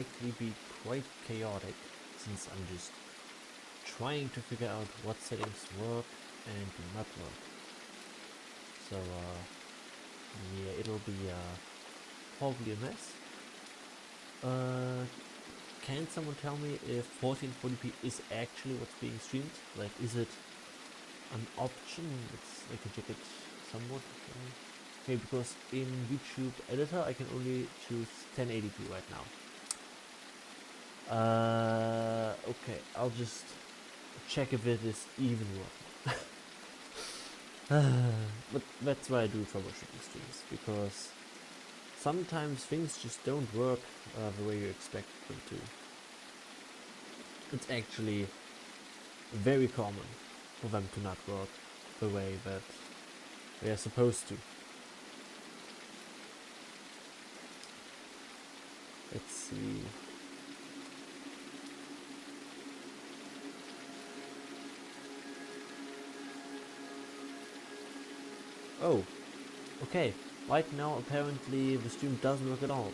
likely be quite chaotic since I'm just trying to figure out what settings work and do not work. So yeah, it'll be probably a mess. Can someone tell me if 1440p is actually what's being streamed? Like, is it an option? I can check it somewhat. Okay, because in YouTube editor I can only choose 1080p right now. Okay, I'll just check if it is even working. But that's why I do troubleshooting streams, because sometimes things just don't work the way you expect them to. It's actually very common for them to not work the way that they are supposed to. Let's see. Oh, okay. Right now apparently the stream doesn't work at all.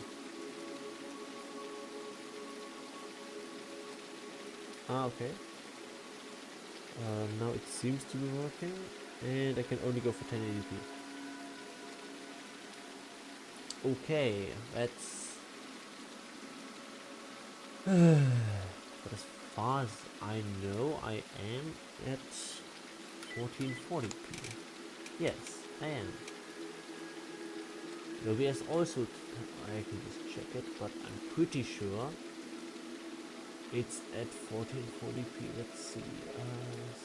Ah, okay. Now it seems to be working, and I can only go for 1080p. Okay, that's... but as far as I know, I am at 1440p. Yes, I am. OBS also, I can just check it, but I'm pretty sure it's at 1440p. Let's see,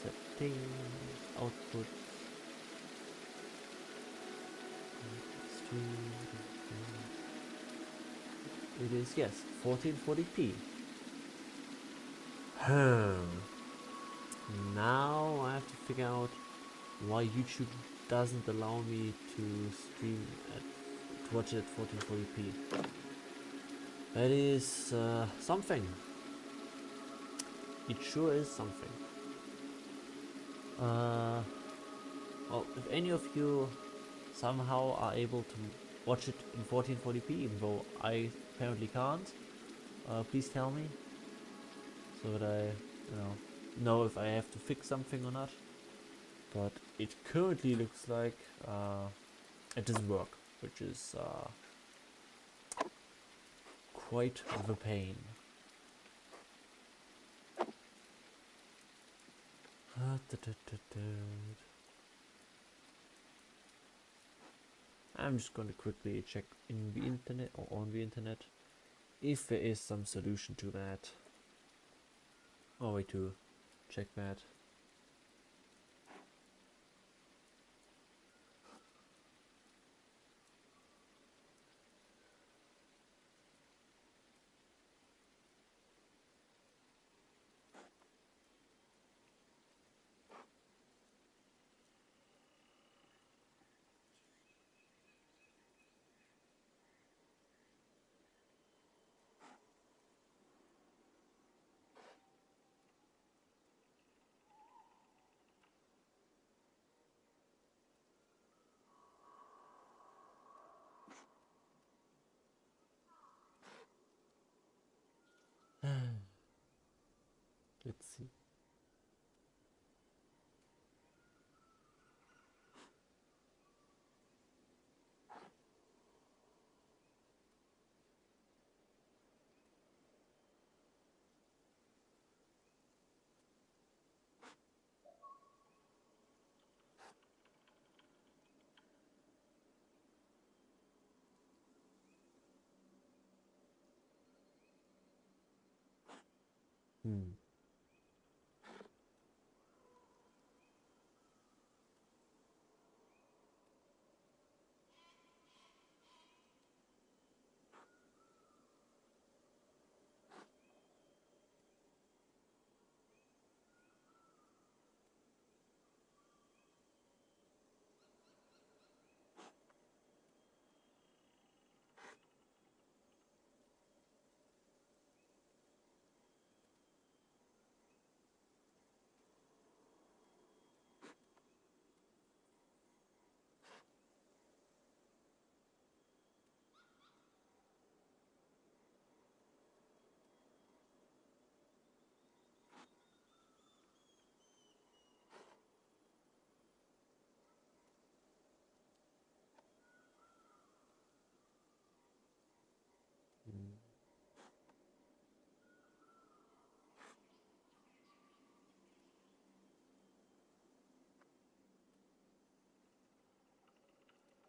settings, output, stream. It is, yes, 1440p. Now I have to figure out why YouTube doesn't allow me to stream to watch it at 1440p. That is something. It sure is something. Well, if any of you somehow are able to watch it in 1440p, even though I apparently can't, please tell me, so that I, know if I have to fix something or not. But it currently looks like it doesn't work, which is quite the pain. I'm just going to quickly check in the internet or on the internet if there is some solution to that, or way to check that. Let's see. Hmm.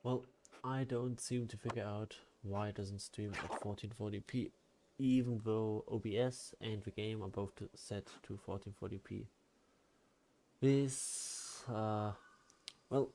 Well, I don't seem to figure out why it doesn't stream at 1440p, even though OBS and the game are both set to 1440p. This, well,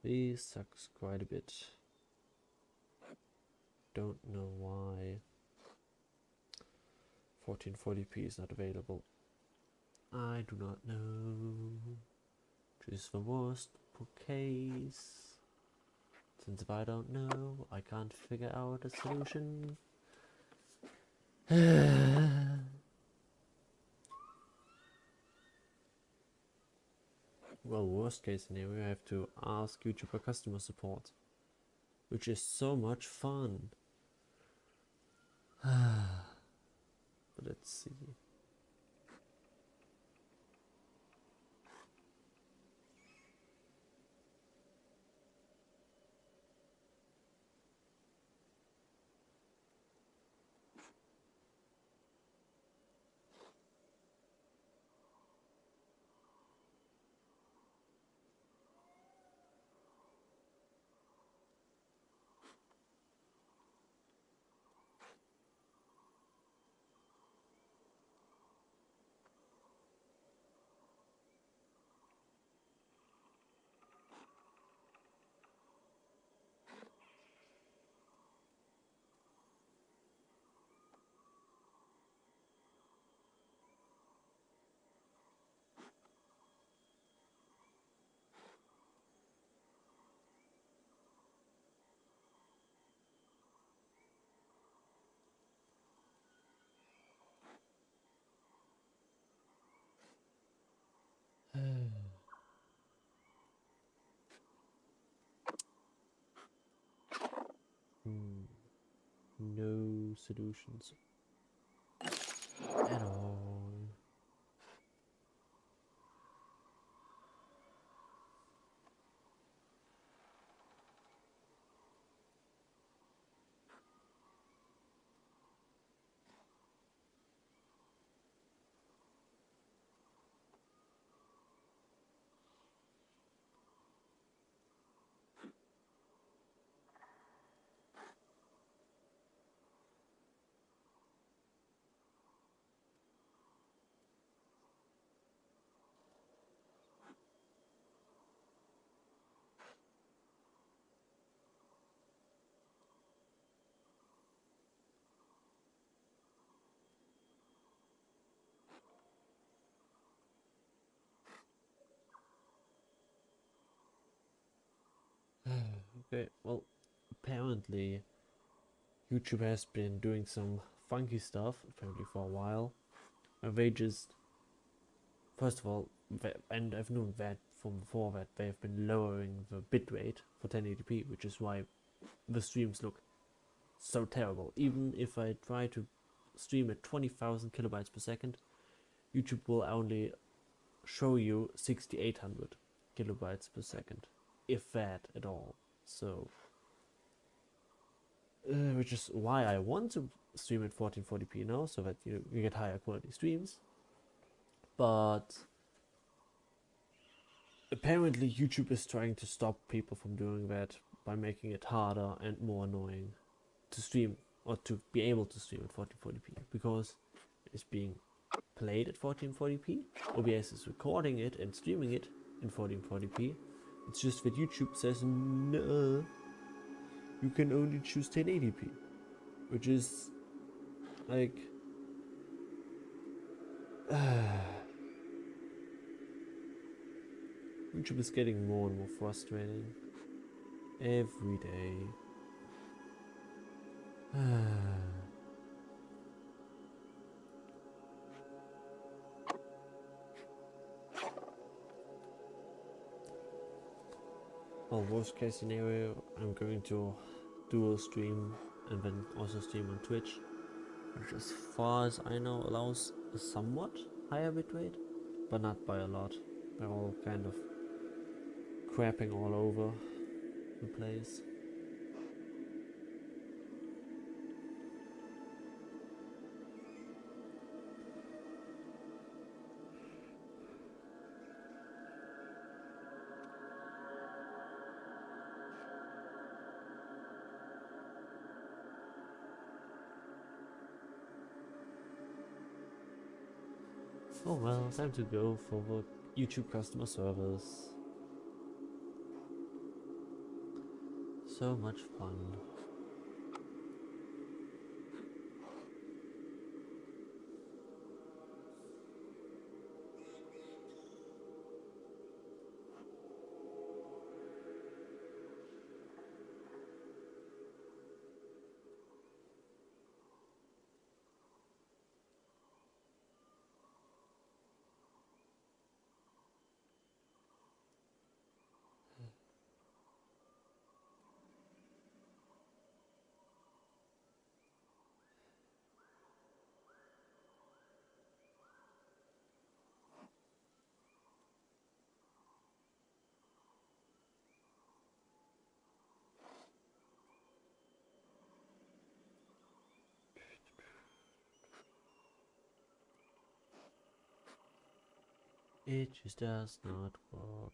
this sucks quite a bit. Don't know why 1440p is not available. I do not know. Choose the worst case. Since if I don't know, I can't figure out a solution. Well, worst case scenario, I have to ask YouTube for customer support, which is so much fun. But let's see. No solutions at all. Okay, well, apparently YouTube has been doing some funky stuff, apparently for a while, and they just, first of all, and I've known that from before, that they have been lowering the bitrate for 1080p, which is why the streams look so terrible. Even if I try to stream at 20,000 kilobytes per second, YouTube will only show you 6800 kilobytes per second, if that at all. So, which is why I want to stream at 1440p now, so that you get higher quality streams. But apparently YouTube is trying to stop people from doing that by making it harder and more annoying to stream or to be able to stream at 1440p, because it's being played at 1440p. OBS is recording it and streaming it in 1440p. It's just that YouTube says no, you can only choose 1080p, which is like YouTube is getting more and more frustrating every day. Well, worst case scenario, I'm going to dual stream and then also stream on Twitch, which as far as I know allows a somewhat higher bitrate, but not by a lot. They're all kind of crapping all over the place. Oh well, time to go for the YouTube customer service. So much fun. It just does not work.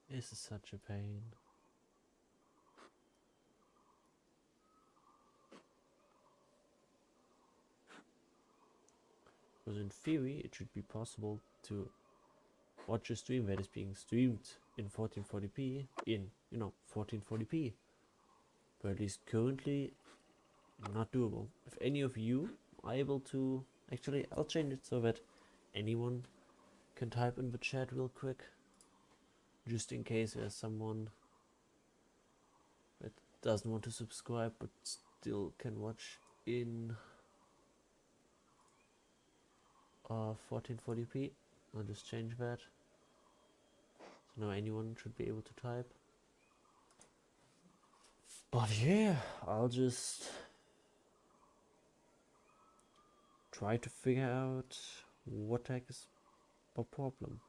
This is such a pain. Because in theory, it should be possible to watch a stream that is being streamed in 1440p in, 1440p. But at least currently, not doable. If any of you are able to, actually, I'll change it so that anyone can type in the chat real quick, just in case there's someone that doesn't want to subscribe but still can watch in 1440p. I'll just change that. So now anyone should be able to type. But yeah, I'll just try to figure out what the heck is the problem.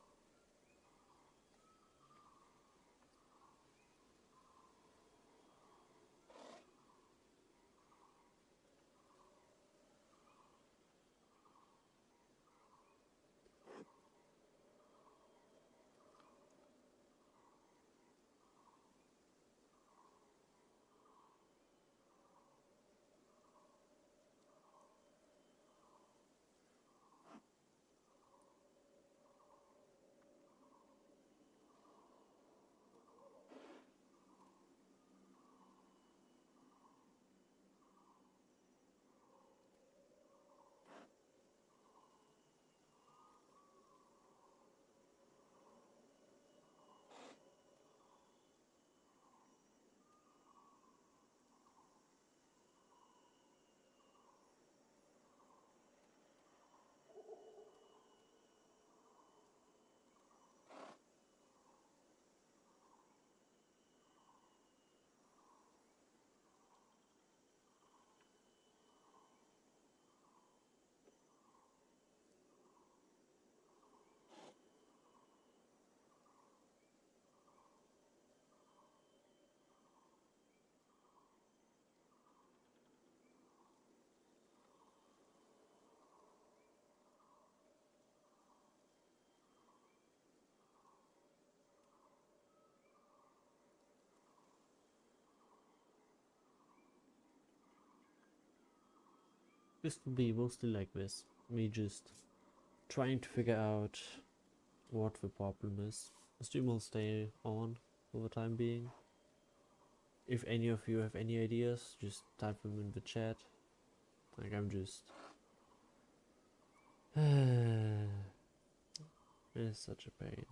this will be mostly like this. Me just trying to figure out what the problem is. The stream will stay on for the time being. If any of you have any ideas, just type them in the chat. Like I'm just... It's such a pain.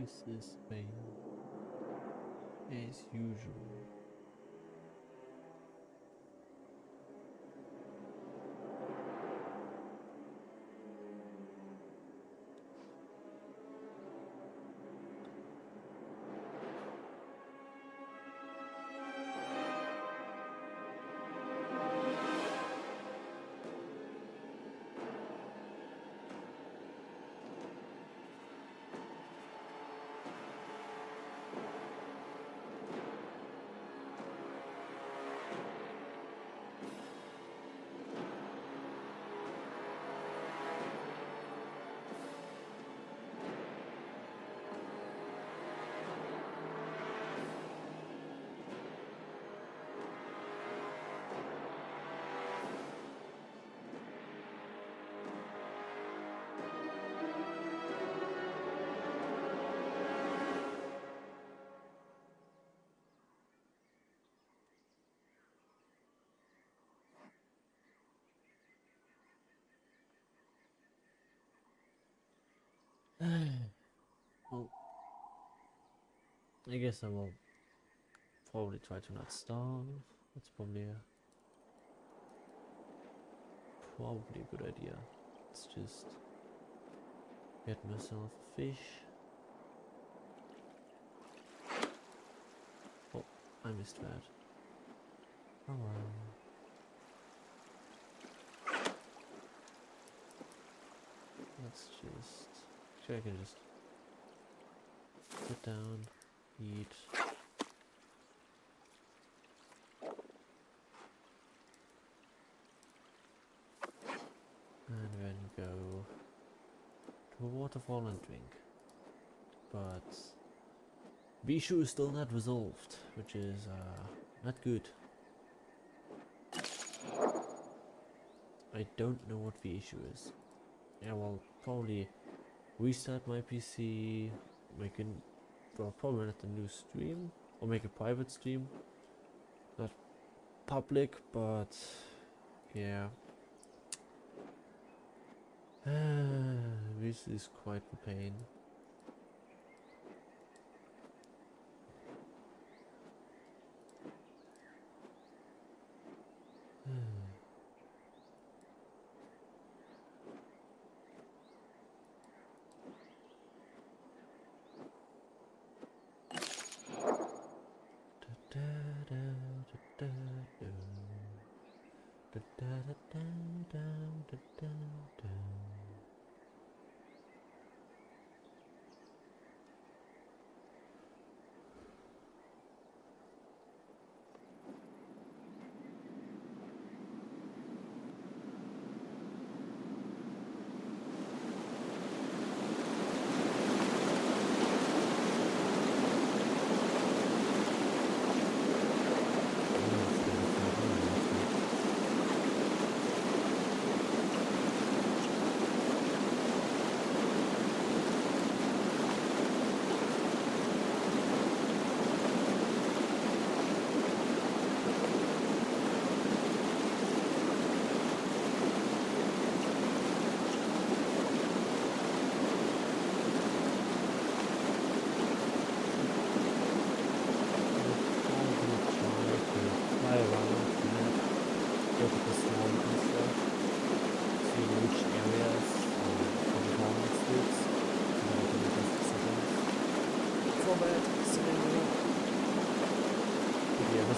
This is Spain, as usual. Well, I guess I will probably try to not starve. That's probably a good idea. Let's just get myself a fish. Oh, I missed that. Oh well. Let's just... Actually, I can just sit down, eat. And then go to a waterfall and drink. But the issue is still not resolved, which is not good. I don't know what the issue is. Yeah, well, probably restart my PC, make a, well, probably not a new stream, or make a private stream. Not public, but yeah. This is quite the pain.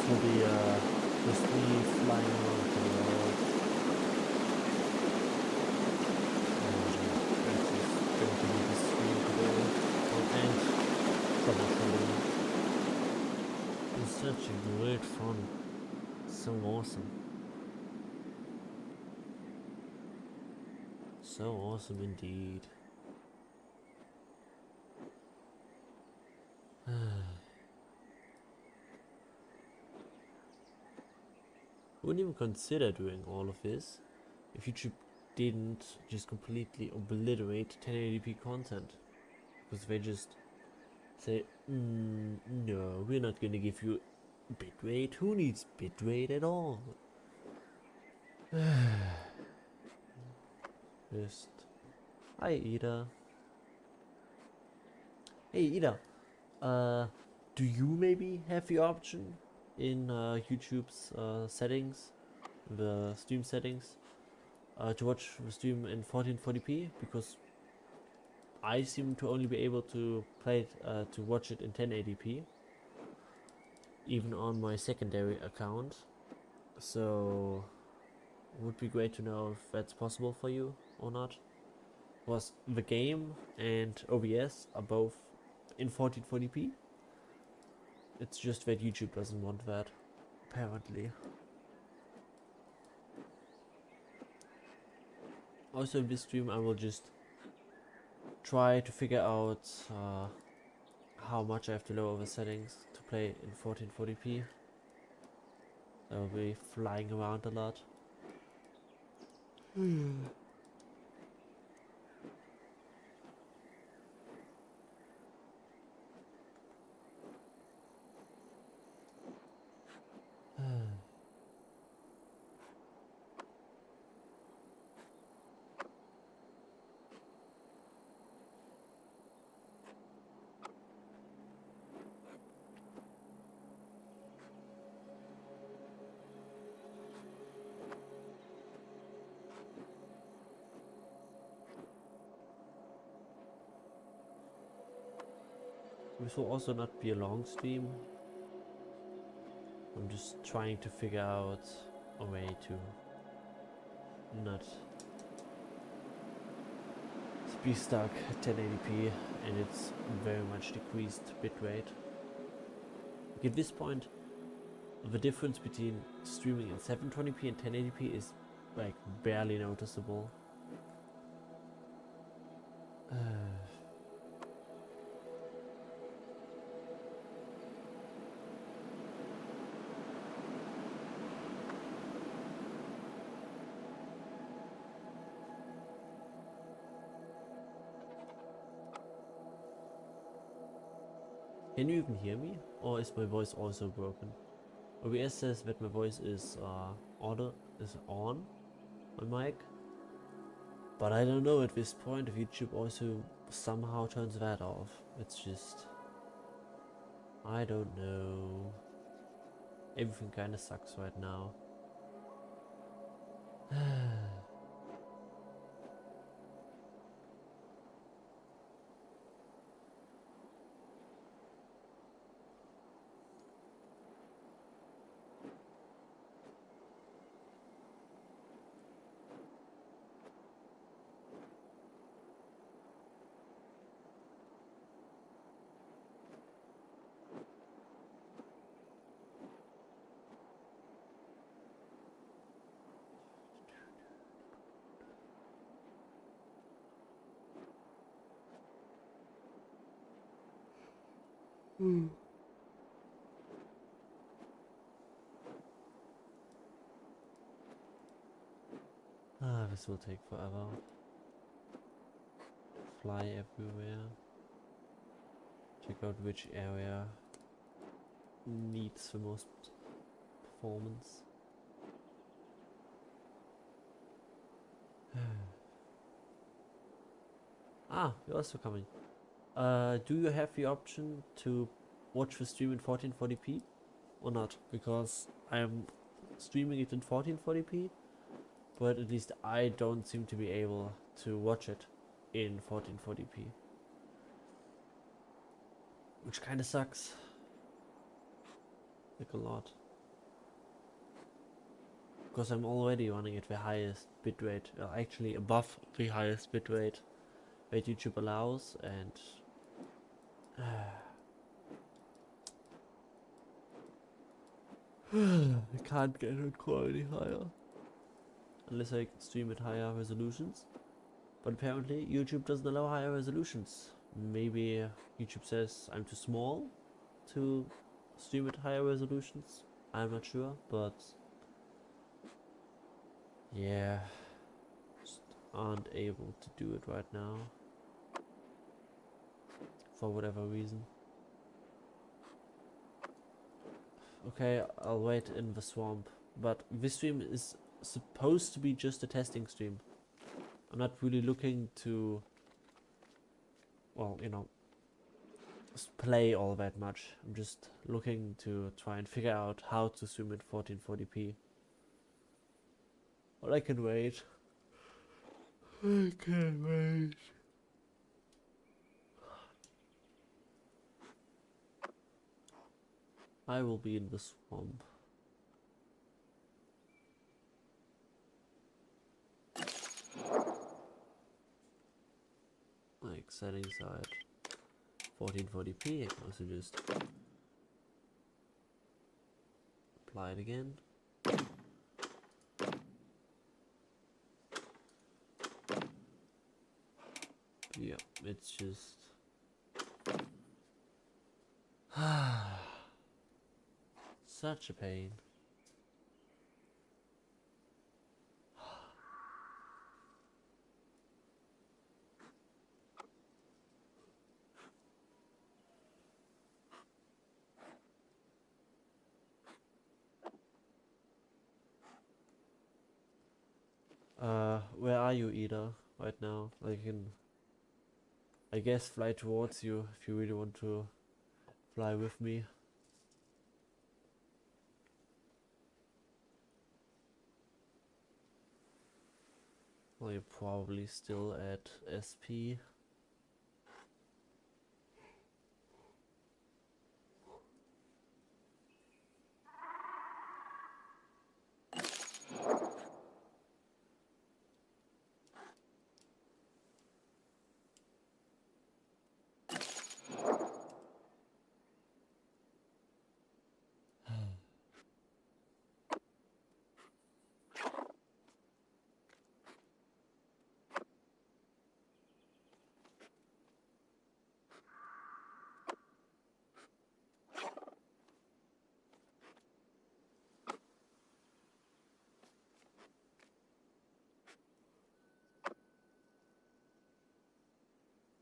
Will be just me flying around the world. That's just going to be the stream today. And troubleshooting. It's such a great fun. So awesome. So awesome indeed. Wouldn't even consider doing all of this if YouTube didn't just completely obliterate 1080p content, because they just say, no, we're not gonna give you bitrate. Who needs bitrate at all? Just, hi Ida. Hey, Ida. Do you maybe have the option in YouTube's settings, the stream settings, to watch the stream in 1440p? Because I seem to only be able to play it, to watch it in 1080p, even on my secondary account. So, would be great to know if that's possible for you or not. Was the game and OBS are both in 1440p? It's just that YouTube doesn't want that, apparently. Also in this stream I will just try to figure out how much I have to lower the settings to play in 1440p. I will be flying around a lot. This will also not be a long stream. I'm just trying to figure out a way to not be stuck at 1080p and it's very much decreased bitrate. Like at this point, the difference between streaming in 720p and 1080p is like barely noticeable. Can you even hear me? Or is my voice also broken? OBS says that my voice is on my mic. But I don't know at this point if YouTube also somehow turns that off. It's just... I don't know. Everything kinda sucks right now. This will take forever. Fly everywhere. Check out which area needs the most performance. You're also coming. Do you have the option to watch the stream in 1440p or not? Because I'm streaming it in 1440p, but at least I don't seem to be able to watch it in 1440p. Which kinda sucks. Like a lot. Because I'm already running at the highest bitrate, actually above the highest bitrate that YouTube allows, and I can't get it quality higher unless I stream at higher resolutions. But apparently YouTube doesn't allow higher resolutions. Maybe YouTube says I'm too small to stream at higher resolutions. I'm not sure, but yeah, just aren't able to do it right now for whatever reason. Okay, I'll wait in the swamp, but this stream is supposed to be just a testing stream. I'm not really looking to, well, you know, play all that much. I'm just looking to try and figure out how to stream at 1440p. But I can wait. I can't wait. I will be in the swamp. Like settings are at 1440p. I can also just apply it again. Yeah, it's just such a pain. Where are you, Ida, right now? I can, I guess, fly towards you if you really want to fly with me. Well, you're probably still at SP.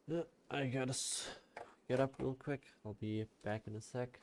Yeah, I gotta get up real quick. I'll be back in a sec.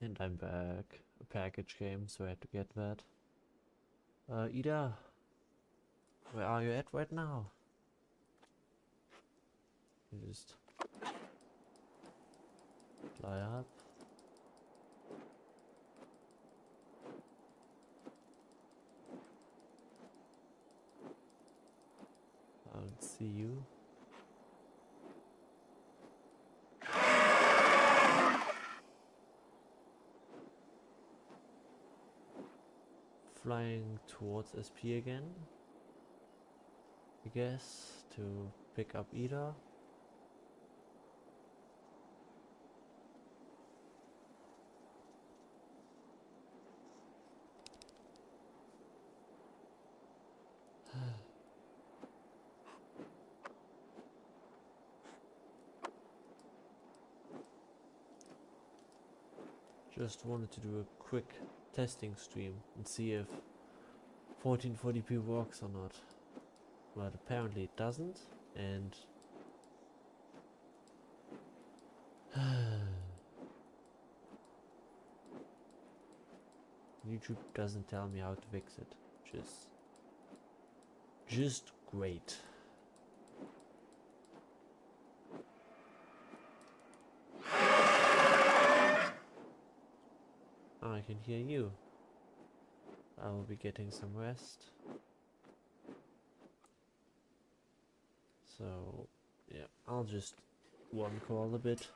And I'm back. A package came, so I had to get that. Ida, where are you at right now? You just fly up. I'll see you. Flying towards SP again, I guess, to pick up Ida. Just wanted to do a quick testing stream and see if 1440p works or not. But apparently it doesn't, and YouTube doesn't tell me how to fix it. Just great. I can hear you. I will be getting some rest. So, yeah, I'll just one call a bit.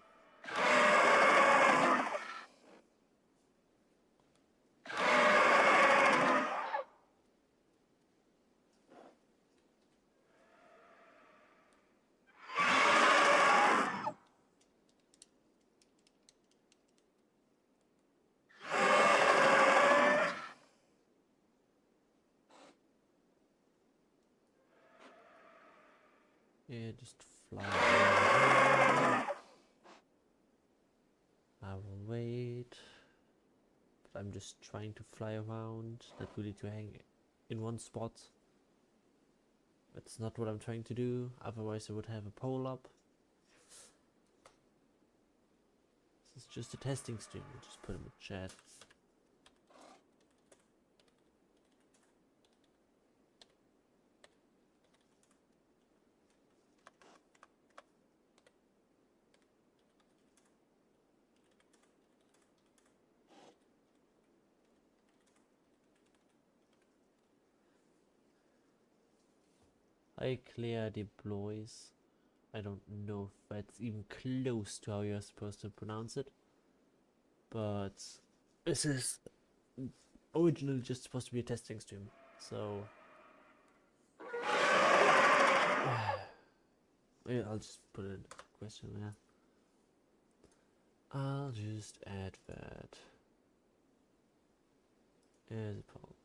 Yeah, just fly over. I will wait. But I'm just trying to fly around, not really to hang in one spot. That's not what I'm trying to do, otherwise I would have a pole up. This is just a testing stream, I'll just put him in chat. I clear deploys. I don't know if that's even close to how you're supposed to pronounce it. But this is originally just supposed to be a testing stream. So yeah, I'll just put a question there. I'll just add that as a poll.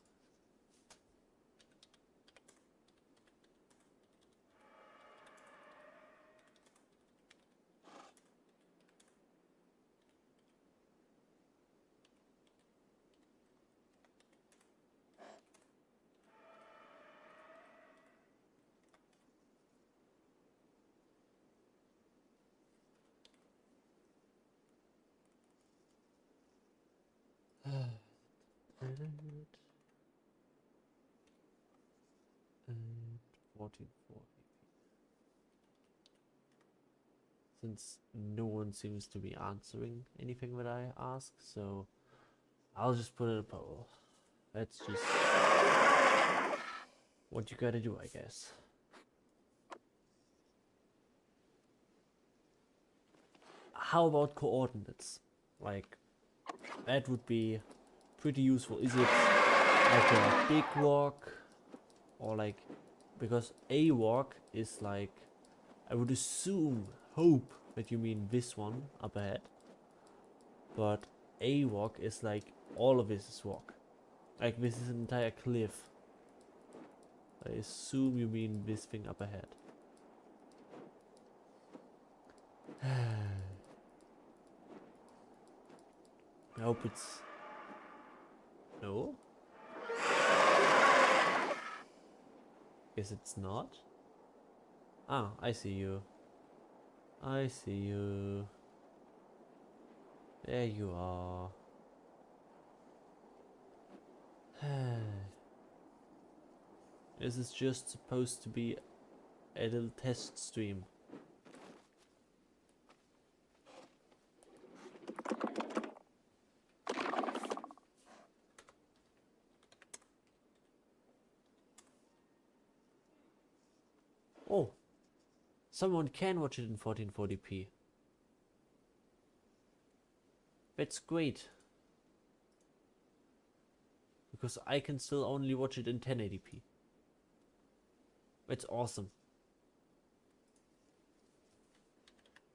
And 1440p. Since no one seems to be answering anything that I ask, so I'll just put in a poll. That's just what you gotta do, I guess. How about coordinates? Like, that would be pretty useful. Is it like a big walk? Or like, because a walk is like, I would hope that you mean this one up ahead. But a walk is like, all of this is walk. Like this is an entire cliff. I assume you mean this thing up ahead. I hope it's... No? Guess it's not? Ah, I see you. I see you. There you are. This is just supposed to be a little test stream. Oh, someone can watch it in 1440p. That's great. Because I can still only watch it in 1080p. That's awesome.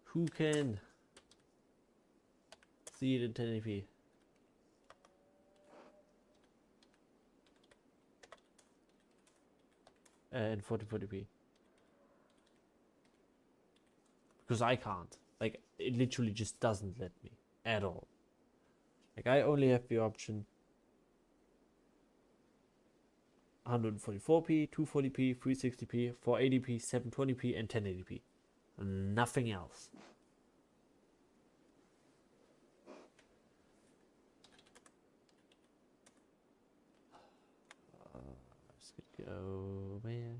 Who can see it in 1080p? In 1440p. Because I can't. Like, it literally just doesn't let me. At all. Like, I only have the option 144p, 240p, 360p, 480p, 720p, and 1080p. Nothing else. Let's go there.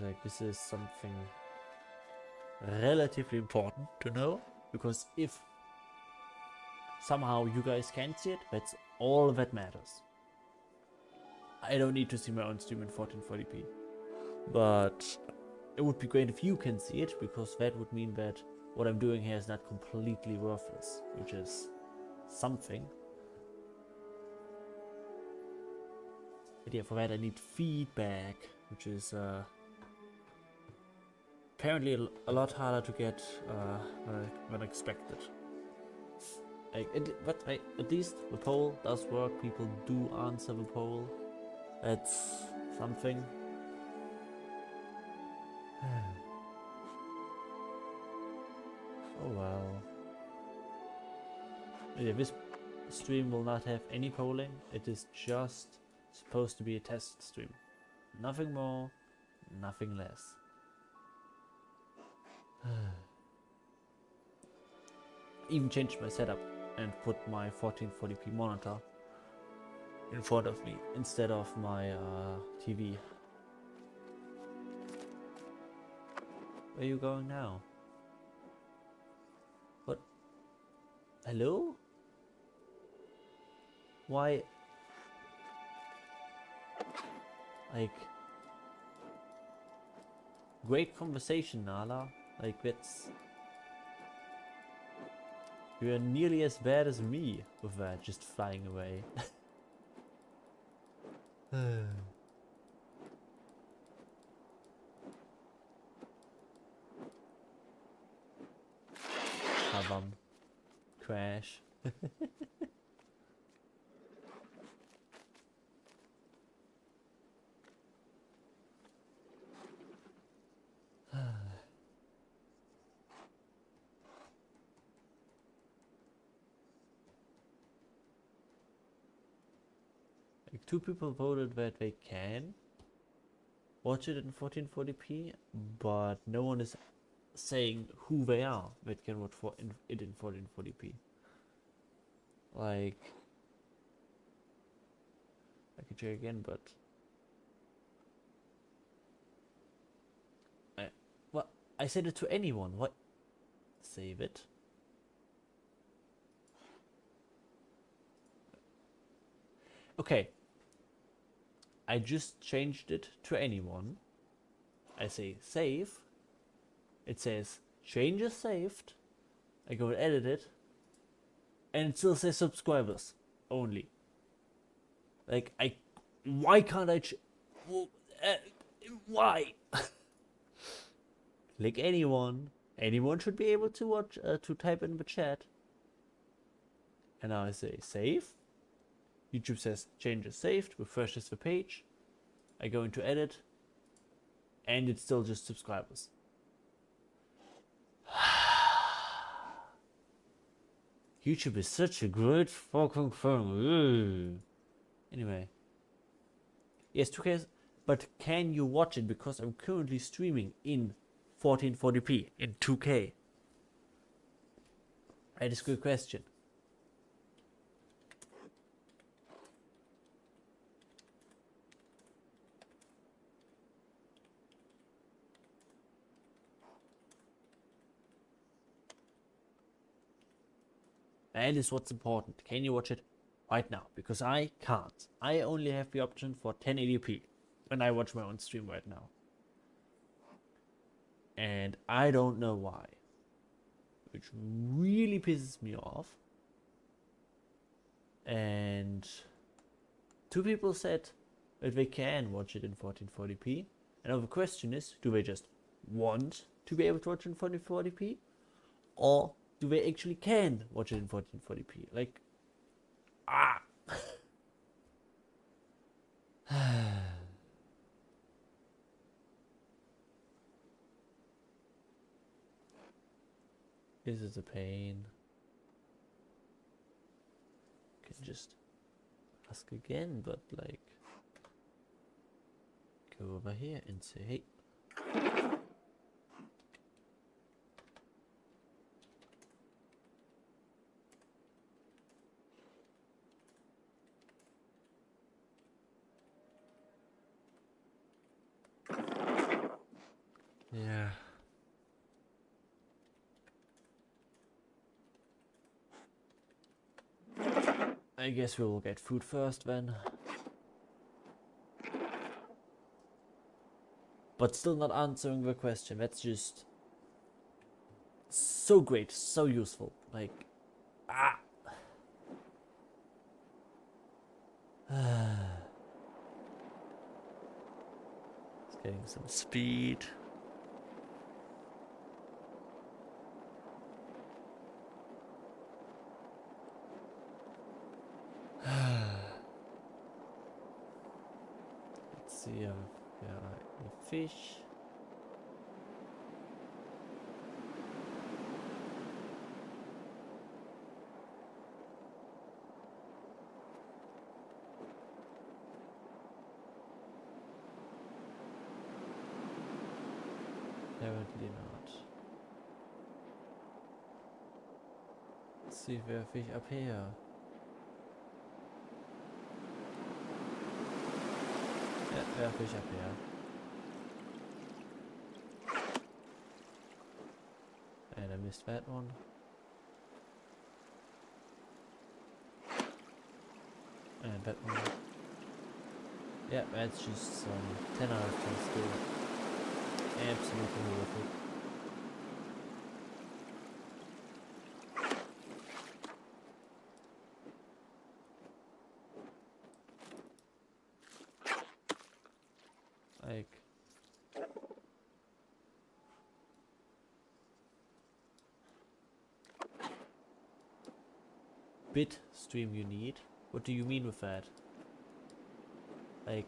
Like, this is something relatively important to know, because if somehow you guys can't see it, that's all that matters. I don't need to see my own stream in 1440p, but it would be great if you can see it, because that would mean that what I'm doing here is not completely worthless, which is something. But yeah, for that I need feedback, which is apparently a lot harder to get than expected. But at least the poll does work. People do answer the poll. That's something. Oh well. Yeah, this stream will not have any polling. It is just supposed to be a test stream. Nothing more, nothing less. Even changed my setup and put my 1440p monitor in front of me instead of my TV. Where are you going now? What? Hello? Why? Like, great conversation, Nala. Like, that's... You're nearly as bad as me with that, just flying away. Kabam. Crash. Like, 2 people voted that they can watch it in 1440p, but no one is saying who they are that can watch it in 1440p. Like, I could check again, but well, I said it to anyone. What? Save it. Okay. I just changed it to anyone. I say save. It says changes saved. I go and edit it, and it still says subscribers only. Like, why can't I why? Like, anyone should be able to watch, to type in the chat. And now I say save. YouTube says changes saved, refreshes the page. I go into edit, and it's still just subscribers. YouTube is such a great fucking thing. Anyway. Yes, 2K, but can you watch it? Because I'm currently streaming in 1440p, in 2K. That is a good question. That is what's important. Can you watch it right now? Because I can't. I only have the option for 1080p when I watch my own stream right now. And I don't know why. Which really pisses me off. And 2 people said that they can watch it in 1440p. And now the question is, do they just want to be able to watch it in 1440p? Or do they actually can watch it in 1440p? Like, This is a pain. Can just ask again, but like, go over here and say, hey. Yeah. I guess we will get food first then. But still not answering the question. That's just so great, so useful. Like, It's getting some speed. Let's see if there are any fish. Apparently not. Let's see if there are fish up here. Yeah, there are fish up here. And I missed that one. And that one. Yeah, that's just some 10 out of 10 still. Absolutely horrific. Like, bit stream you need? What do you mean with that? Like,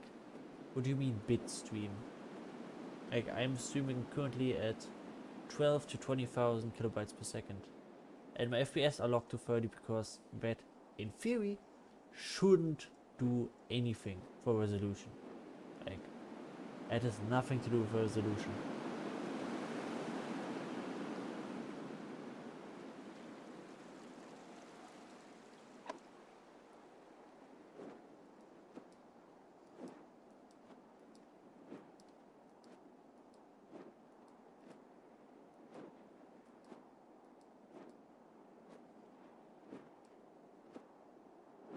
what do you mean bit stream? Like, I'm streaming currently at 12 to 20,000 kilobytes per second. And my FPS are locked to 30 because that, in theory, shouldn't do anything for resolution. Like, that has nothing to do with resolution.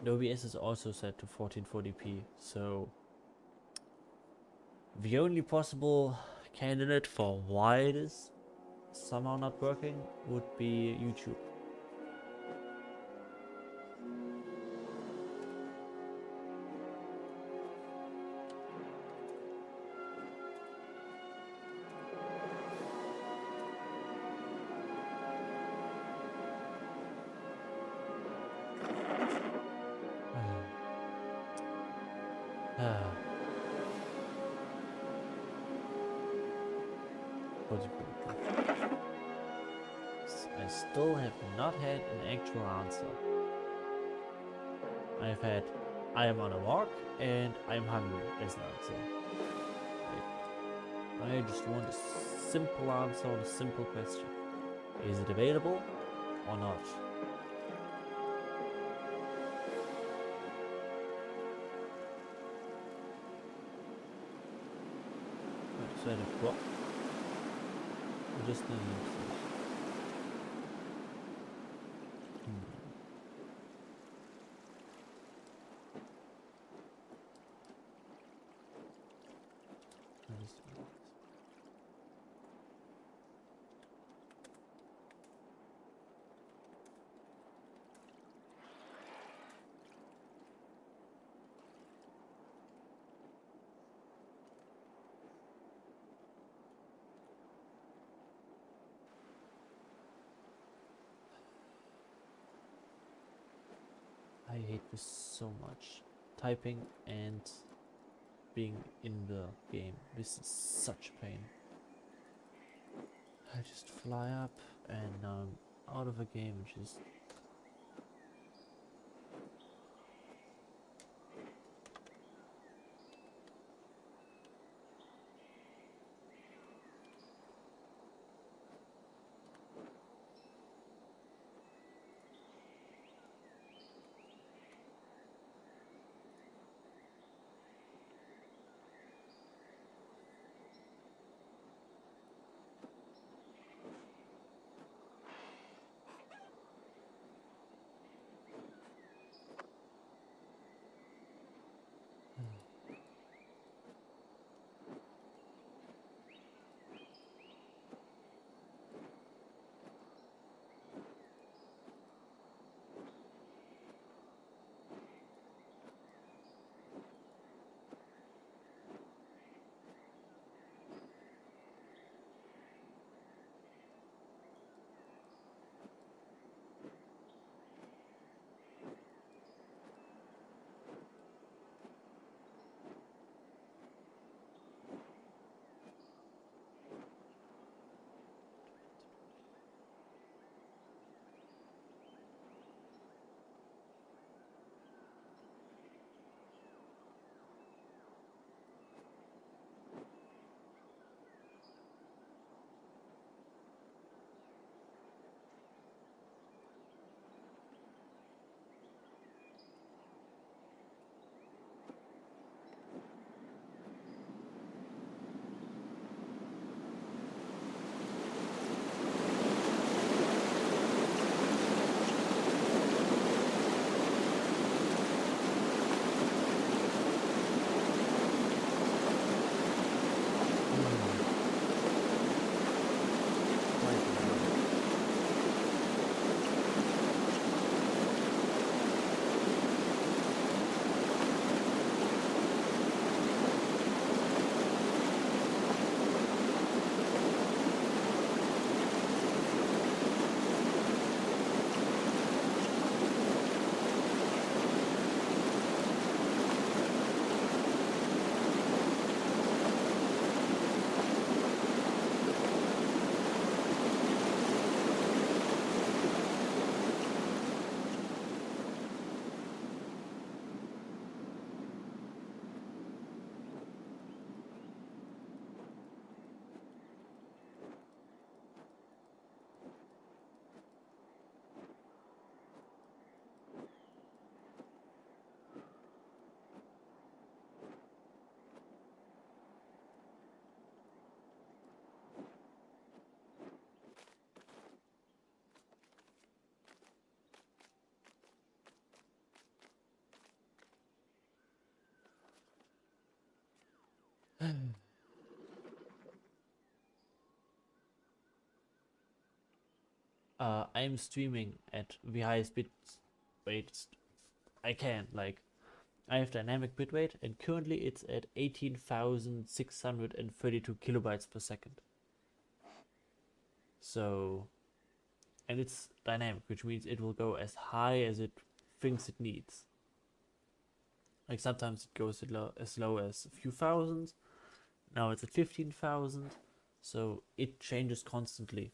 The OBS is also set to 1440p, so the only possible candidate for why it is somehow not working would be YouTube. I still have not had an actual answer. I've had, I am on a walk and I'm hungry as an answer. Like, I just want a simple answer on a simple question. Is it available or not? Is that a crop? Or just an fish? just doing this. I hate this so much. Typing and being in the game. This is such a pain. I just fly up and now I'm out of a game, which is I'm streaming at the highest bit rate I can. Like, I have dynamic bitrate, and currently it's at 18,632 kilobytes per second. So, and it's dynamic, which means it will go as high as it thinks it needs. Like sometimes it goes as low as a few thousand. Now it's at 15,000. So it changes constantly.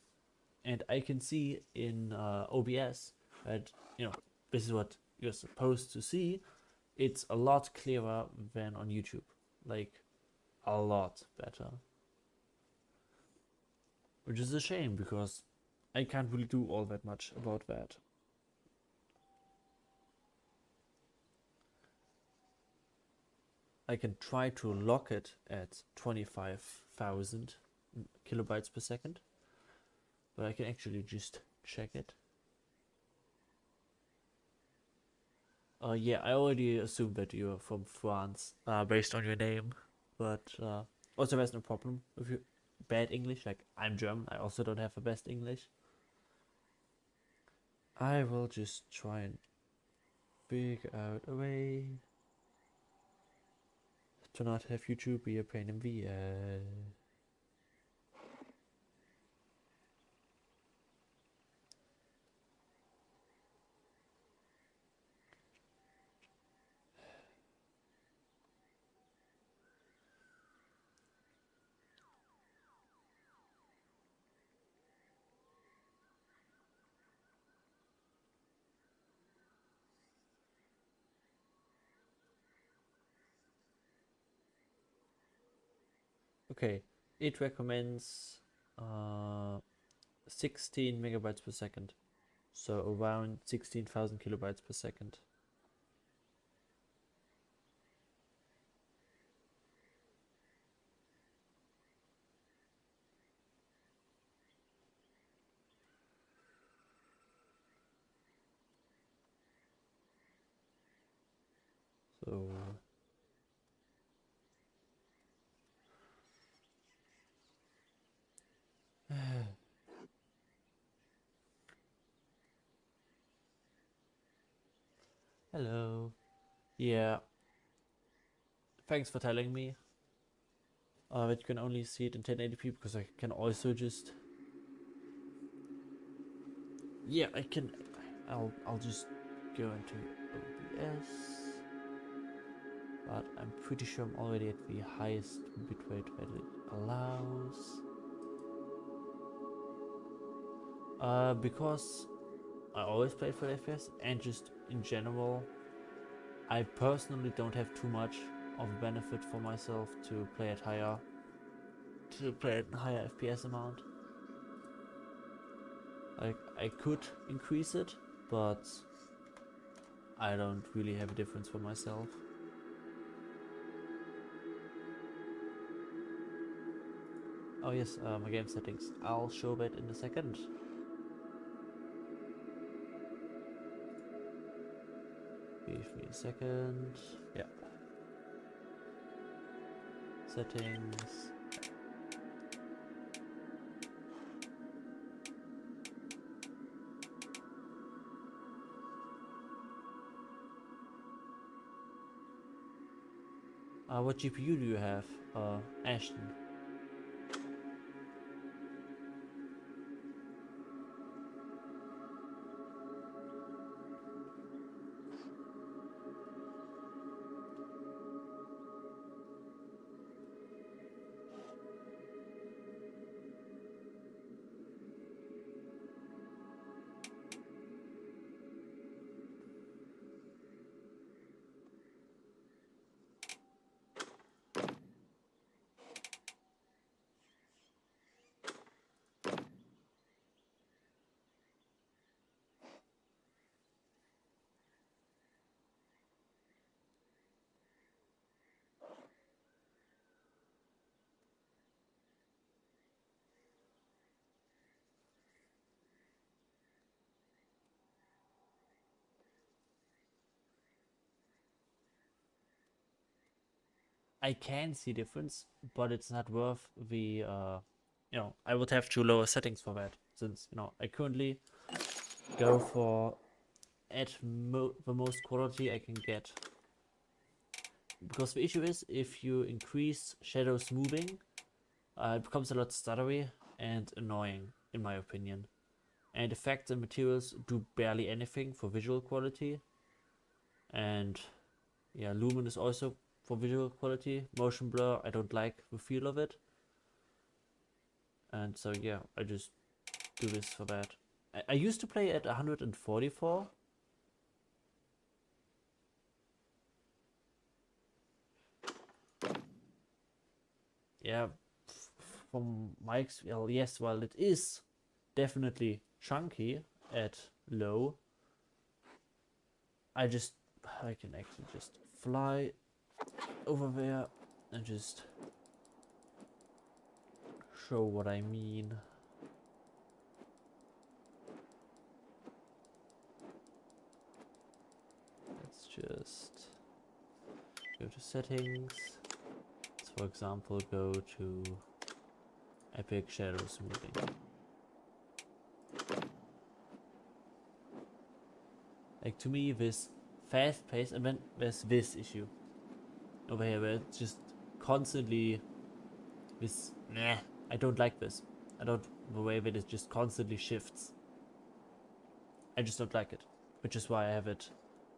And I can see in OBS that, this is what you're supposed to see. It's a lot clearer than on YouTube. Like, a lot better. Which is a shame, because I can't really do all that much about that. I can try to lock it at 25,000 kilobytes per second, but I can actually just check it. Yeah, I already assumed that you're from France, based on your name, but Also, there's no problem with your bad English. Like, I'm German, I also don't have the best English. I will just try and figure out a way to not have YouTube be a pain in the ass. Okay, it recommends 16 megabytes per second, so around 16,000 kilobytes per second. So hello. Yeah, thanks for telling me. But you can only see it in 1080p because I can also just. Yeah, I can. I'll just go into OBS. But I'm pretty sure I'm already at the highest bitrate that it allows. Because I always play full FPS and just in general, I personally don't have too much of a benefit for myself to play at higher FPS amount. Like, I could increase it, but I don't really have a difference for myself. Oh yes, my game settings. I'll show that in a second. Give me a second. Yeah. Settings. What GPU do you have, Ashton? I can see difference, but it's not worth the, I would have to lower settings for that, since, I currently go for the most quality I can get. Because the issue is, if you increase shadows moving, it becomes a lot stuttery and annoying, in my opinion. And effects and materials do barely anything for visual quality. And yeah, lumen is also for visual quality. Motion blur, I don't like the feel of it. And so yeah, I just do this for that. I used to play at 144. Yeah, from my experience, well, yes, while it is definitely chunky at low, I can actually just fly over there and just show what I mean. Let's just go to settings. Let's for example, go to Epic Shadow Smoothing. Like, to me, this fast pace, and then there's this issue over here where it's just constantly this. Nah, I don't like this. I don't, the way that it just constantly shifts. I just don't like it, which is why I have it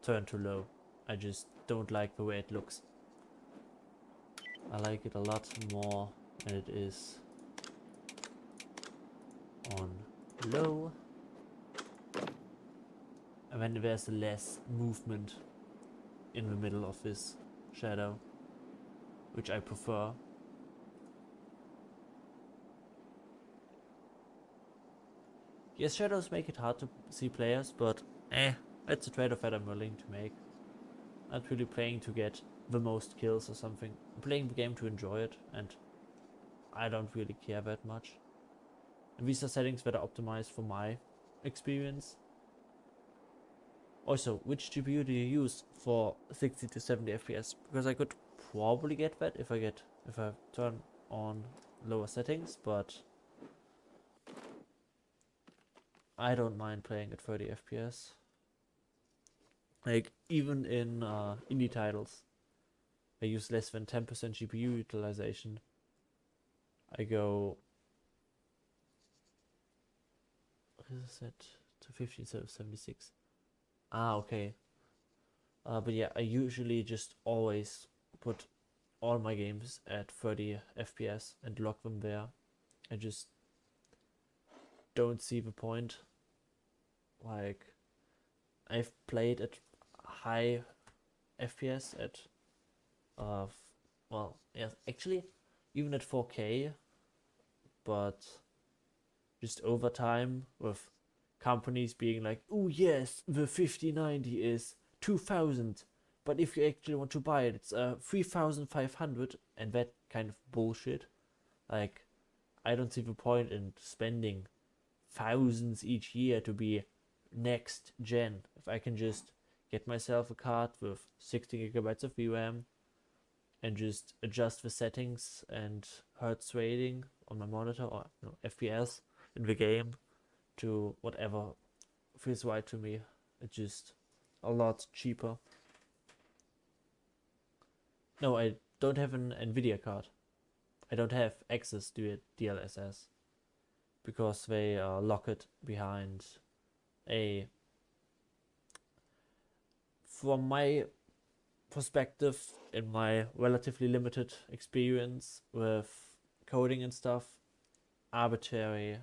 turned to low. I just don't like the way it looks. I like it a lot more when it is on low, and when there's less movement in the middle of this shadow, which I prefer. Yes, shadows make it hard to see players, but that's a trade-off that I'm willing to make. I'm not really playing to get the most kills or something. I'm playing the game to enjoy it, and I don't really care that much. And these are settings that are optimized for my experience. Also, which GPU do you use for 60 to 70 FPS? Because I could probably get that if I turn on lower settings, but I don't mind playing at 30 FPS. Like, even in indie titles, I use less than 10% GPU utilization. I go, what is it, to 50 instead of 76. Ah, okay. But yeah, I usually just always put all my games at 30 FPS and lock them there. I just don't see the point. Like, I've played at high FPS at well, yes, actually even at 4K, but just over time with companies being like, oh yes, the 5090 is 2000, but if you actually want to buy it, it's 3500, and that kind of bullshit. Like, I don't see the point in spending thousands each year to be next gen if I can just get myself a card with 60 gigabytes of VRAM and just adjust the settings and hertz rating on my monitor, or FPS in the game, to whatever feels right to me. It's just a lot cheaper. No, I don't have an Nvidia card. I don't have access to a DLSS because they lock it behind a, from my perspective, in my relatively limited experience with coding and stuff, arbitrary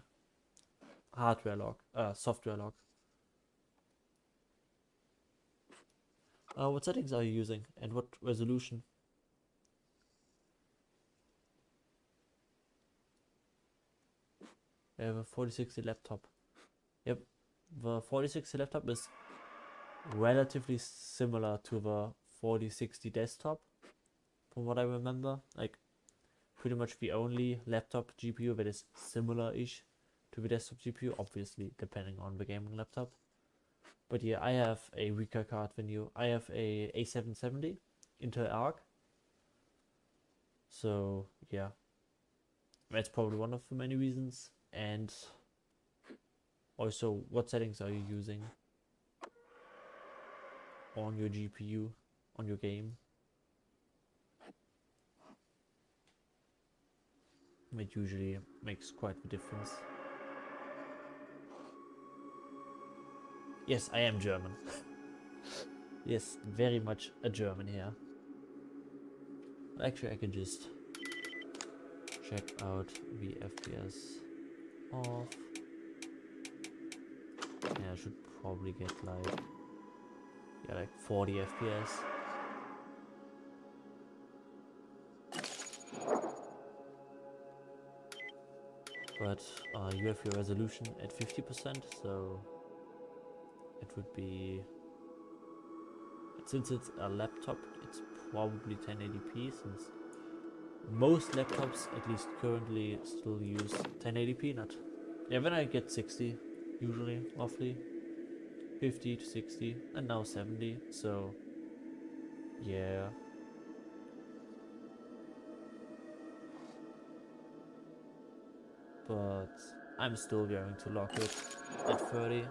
hardware lock, software lock. What settings are you using and what resolution? I have a 4060 laptop. Yep, the 4060 laptop is relatively similar to the 4060 desktop, from what I remember. Like, pretty much the only laptop GPU that is similar-ish to the desktop GPU, obviously depending on the gaming laptop. But yeah, I have a weaker card than you. I have a A770 Intel Arc. So yeah, that's probably one of the many reasons. And also, what settings are you using on your GPU, on your game? It usually makes quite the difference. Yes, I am German. Yes, very much a German here. Actually, I can just check out the FPS off. Yeah, I should probably get like 40 FPS. But you have your resolution at 50%, so it would be, since it's a laptop, it's probably 1080p, since most laptops, at least currently, still use 1080p. Not, yeah, when I get 60, usually, roughly 50 to 60, and now 70, so yeah. but I'm still going to lock it at 30.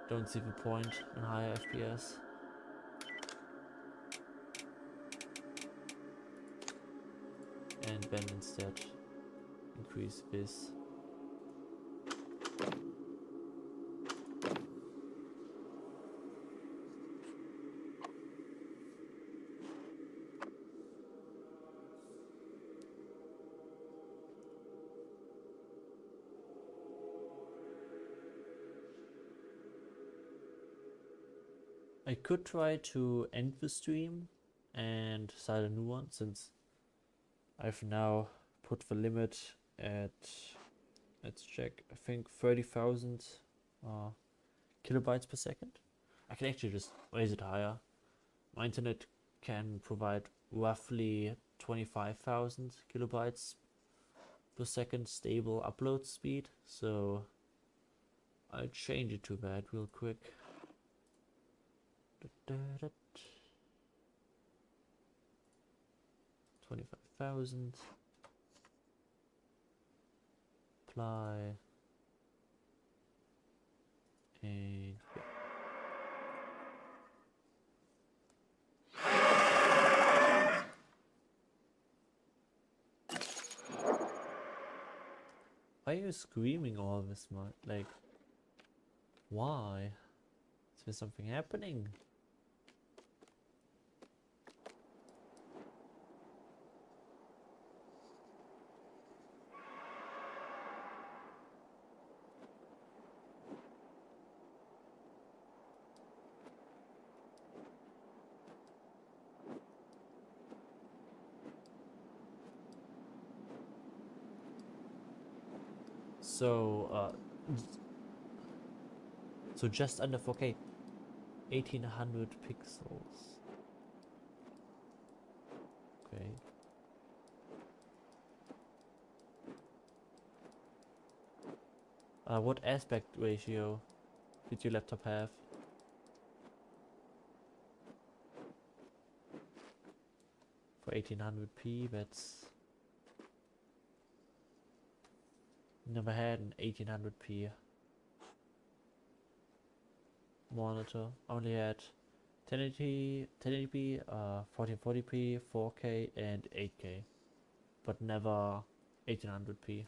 Don't see the point in higher FPS. And then instead increase this. I could try to end the stream and start a new one, since I've now put the limit at, let's check, I think 30,000 kilobytes per second. I can actually just raise it higher. My internet can provide roughly 25,000 kilobytes per second stable upload speed, so I'll change it to that real quick. 25,000. Apply. And yeah. Why are you screaming all this much? Like, why? Is there something happening? So just under 4K, 1800 pixels. Okay. What aspect ratio did your laptop have? For 1800p, that's... Never had an 1800p monitor. Only had 1080p, 1440p, 4K, and 8K, but never 1800p.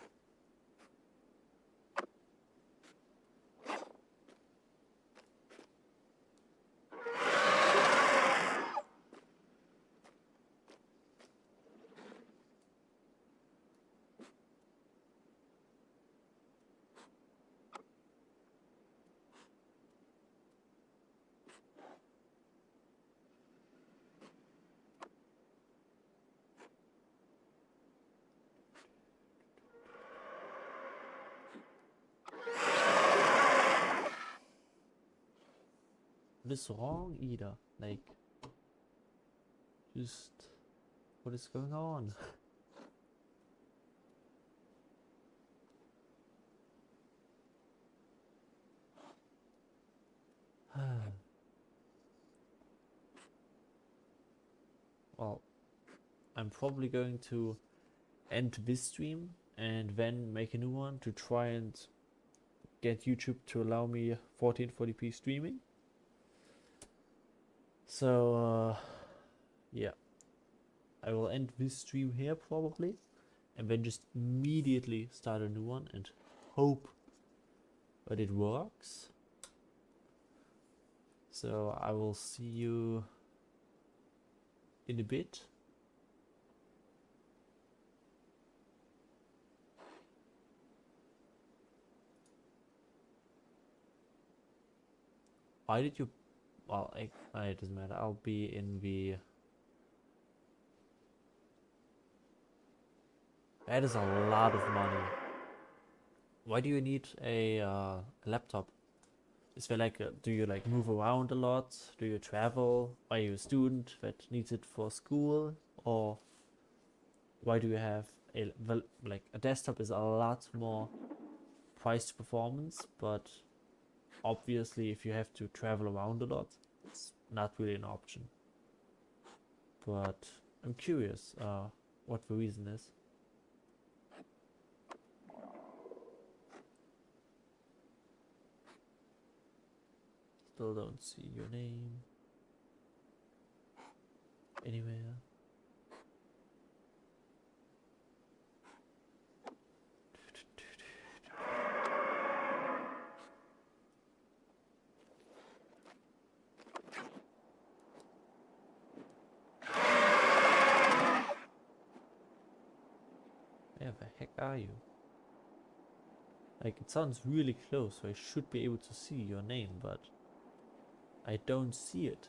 What is wrong, Ida? Like, just what is going on? Well, I'm probably going to end this stream and then make a new one to try and get YouTube to allow me 1440p streaming. So yeah, I will end this stream here probably, and then just immediately start a new one and hope that it works. So I will see you in a bit. Why did you... Well, it doesn't matter. I'll be in the... That is a lot of money. Why do you need a laptop? Is there like do you like move around a lot? Do you travel? Are you a student that needs it for school? Or why do you have a... Well, like a desktop is a lot more price to performance, but obviously if you have to travel around a lot, it's not really an option. But I'm curious what the reason is. Still don't see your name anywhere. Where the heck are you? Like, it sounds really close, so I should be able to see your name, but I don't see it.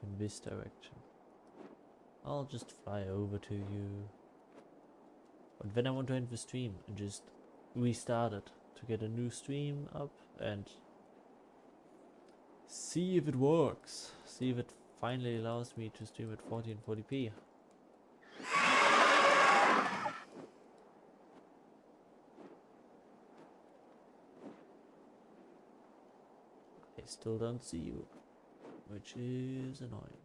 In this direction. I'll just fly over to you. But then I want to end the stream and just restart it to get a new stream up and see if it works. See if it finally allows me to stream at 1440p. I still don't see you, which is annoying.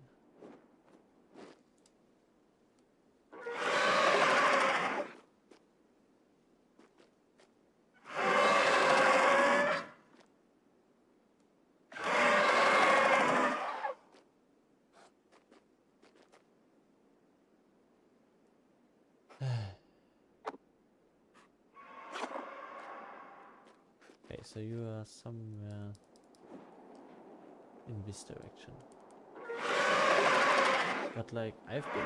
Okay, so you are somewhere in this direction. But like, I've been...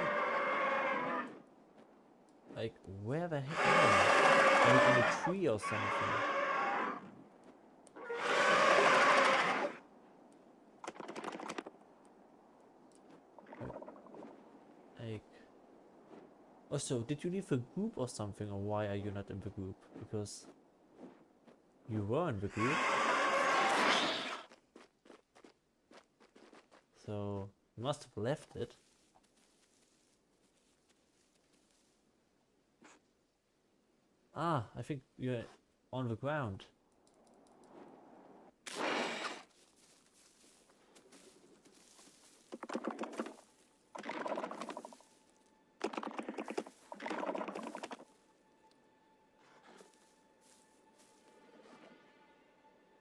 Like, where the heck am I? Like in a tree or something. Like... Also, did you leave a group or something, or why are you not in the group? Because you were in the group. So, you must have left it. Ah, I think you're on the ground.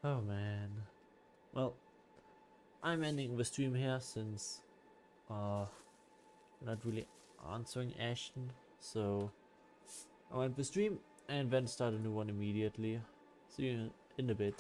Oh man. Well, I'm ending the stream here since we're not really answering Ashton, so I'll end the stream and then start a new one immediately. See you in a bit.